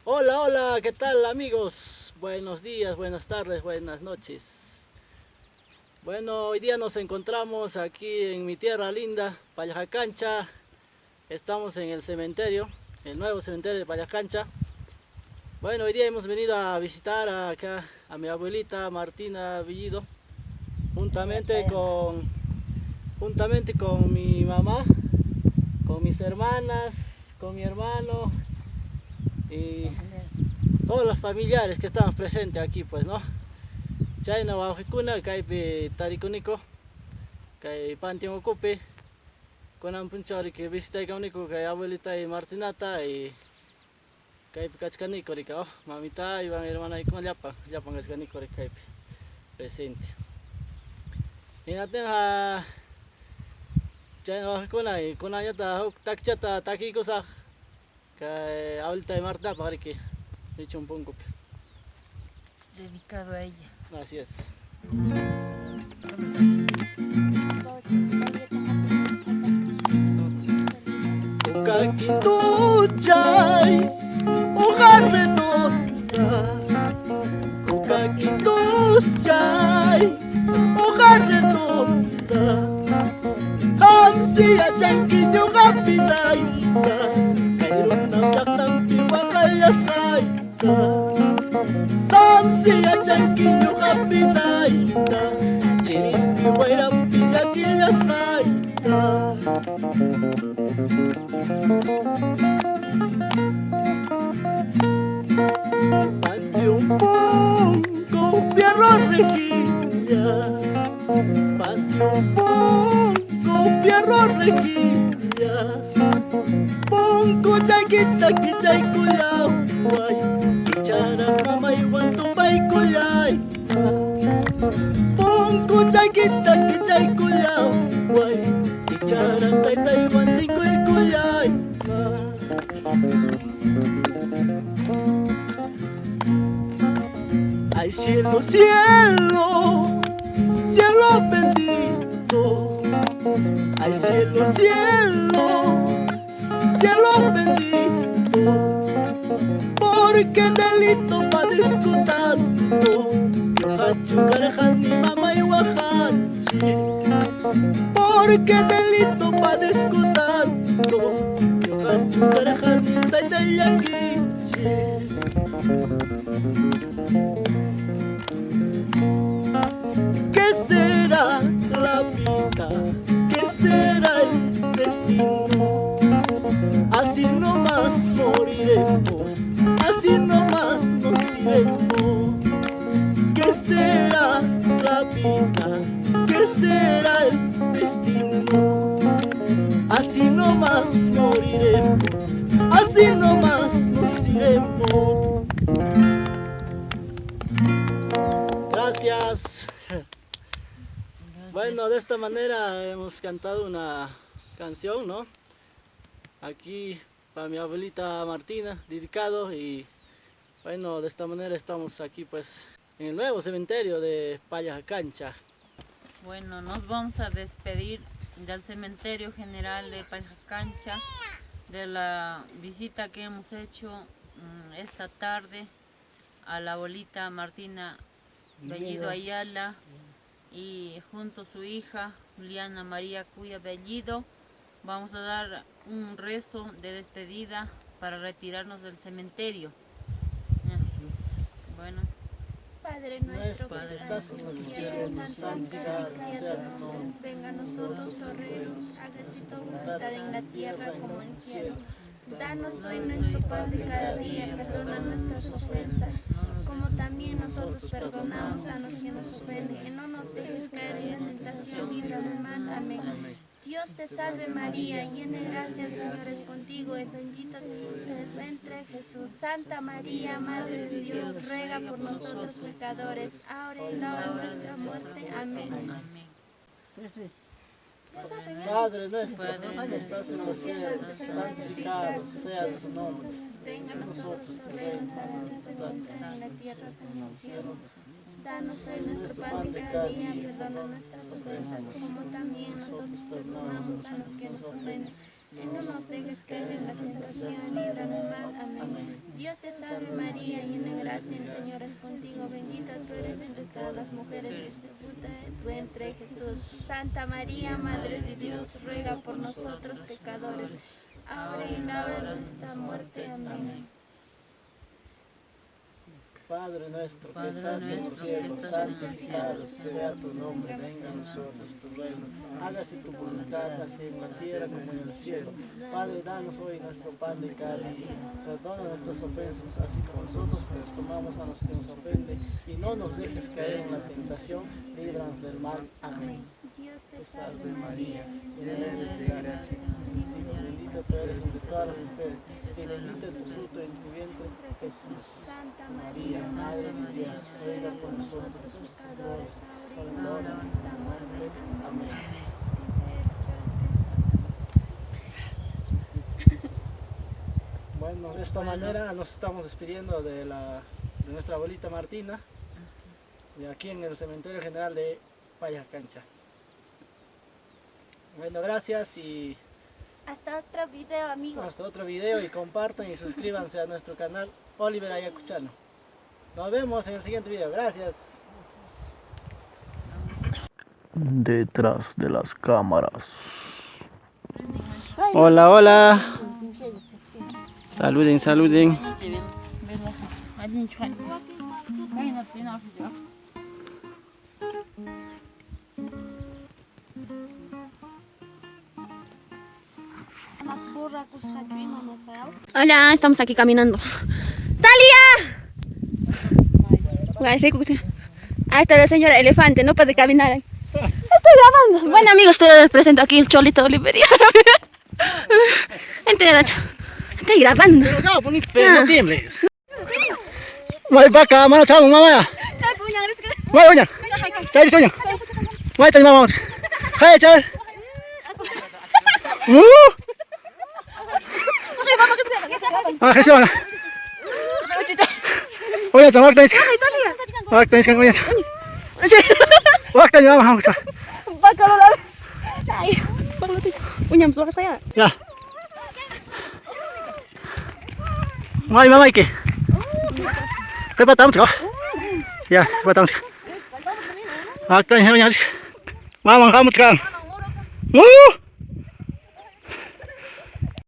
Hola, hola, ¿qué tal amigos? Buenos días, buenas tardes, buenas noches. Bueno, hoy día nos encontramos aquí en mi tierra linda, Pallacancha. Estamos en el cementerio, el nuevo cementerio de Pallacancha. Bueno, hoy día hemos venido a visitar acá a mi abuelita Martina Villido, juntamente con, juntamente con mi mamá, con mis hermanas, con mi hermano y todos los familiares que estaban presentes aquí, pues, ¿no? Chayna wawqikuna kaypi tarikuniko kay panteón ukupi kunan punchawri que visitaykamniku kay abuelita y Martinata y kaypi kachkaniko rika mamita iwan hermanaykuna llapan kachkaniko rika kaypi presente. Hinatin chayna wawqikuna y kunanllata huk takchata takikusaq kay abuelita y Martinapaq riki nichun punkupi. Dedicado a ella. Así es. Ukakituchay, hoja redonda. Ukakituchay, hoja redonda. Hamsi achanquillo rapidayta, kairuna yaktampi wakayas hayta. Hamsi achanquillo rapidayta, chirimpi wayrampi yakillas hayta. Panteón pon con fierro rejillas, panteón pon con fierro rejillas, pon cuchaquita quichay cuyao, guay, quichara mama igual tu pay cuyay, pon cuchaquita quichay cuyao, guay, quichara taita igual cinco y cuyay. Ay cielo, cielo, cielo bendito. Ay cielo, cielo, cielo bendito. Porque delito padezco tanto. Yo hachu carajan mi mamá y guajachi. Porque delito padezco tanto. Yo hachu carajan mi taita y yaquichi. ¿Qué será la vida? ¿Qué será el destino? Así nomás moriremos, así nomás nos iremos. ¿Qué será la vida? ¿Qué será el destino? Así nomás moriremos, así nomás nos iremos. Gracias. Bueno, de esta manera hemos cantado una canción, ¿no? Aquí para mi abuelita Martina, dedicado y bueno, de esta manera estamos aquí pues en el nuevo cementerio de Pallacancha. Bueno, nos vamos a despedir del cementerio general de Pallacancha, de la visita que hemos hecho esta tarde a la abuelita Martina Bellido Ayala y junto a su hija Juliana María Cuya Bellido. Vamos a dar un rezo de despedida para retirarnos del cementerio. Bueno. Padre nuestro que estás en los cielos, santificado sea tu nombre. Venga a nosotros tu reino, hágase tu voluntad en la tierra como en el cielo. Danos hoy nuestro pan de cada día, perdona nuestras ofensas, como también nosotros perdonamos a los que nos ofenden. Y no nos dejes caer en la tentación, líbranos del mal. Amén. Dios te salve María, llena de gracia, el Señor es contigo, y bendita tu vientre Jesús. Santa María, Madre de Dios, ruega por nosotros pecadores, ahora y en la hora de nuestra muerte. Amén. Padre nuestro, que estás en los cielos, santificado sea tu nombre. Venga a nosotros tu reino, hágase tu voluntad en la tierra como en el cielo. Danos hoy nuestro pan de cada día, perdona nuestras ofensas, como también nosotros perdonamos a los que nos ofenden. y no nos dejes caer en la tentación, líbranos del mal. Amén. Dios te salve María, llena de gracia, el Señor es contigo, bendita tú eres entre todas las mujeres, y fruto de tu vientre Jesús. Santa María, Madre de Dios, ruega por nosotros pecadores, ahora y en la hora de nuestra muerte. Amén. Padre nuestro que estás en los cielos, santificado sea tu nombre, venga a nosotros tu reino, hágase tu voluntad, así en la tierra como en el cielo. Padre, danos hoy nuestro pan de cada día, perdona nuestras ofensas, así como nosotros nos tomamos a los que nos ofenden, y no nos dejes caer en la tentación, líbranos del mal. Amén. Dios te salve María, Llena eres de gracia, bendita tú eres entre todas las mujeres, y bendito es tu fruto en tu vientre, Jesús. Santa María, Madre de Dios, ruega por nosotros pecadores, ahora y en la hora de nuestra muerte. Amén. Bueno, de esta manera nos estamos despidiendo de nuestra abuelita Martina, de aquí en el Cementerio General de Pallacancha. Bueno, gracias y Hasta otro video, amigos. hasta otro video, y compartan y suscríbanse a nuestro canal Oliver Ayacuchano. Nos vemos en el siguiente video. Gracias. Detrás de las cámaras. Hola, hola. Saluden, saluden. Hola, estamos aquí caminando. ¡Talia! Ahí está la señora elefante, no puede caminar. Estoy grabando. Bueno, amigos, te presento aquí el Cholito Oliveriano. Estoy grabando. Pero no tiembles. Mai baka, mana chamo mama. Mai onya. Cari sonya. Mai tanya mama. Hai cari. Ah, kasih mana? Oh ya, sama kita. Waktu ini sekarang ya. Waktu ini mama hamsa. Bakal lo lagi. Ay, bakal lo punya suara saya. Ya. Mai mama iki. Kau tahu tak? Ya, kau tahu. Waktu ini mama kamu sekarang.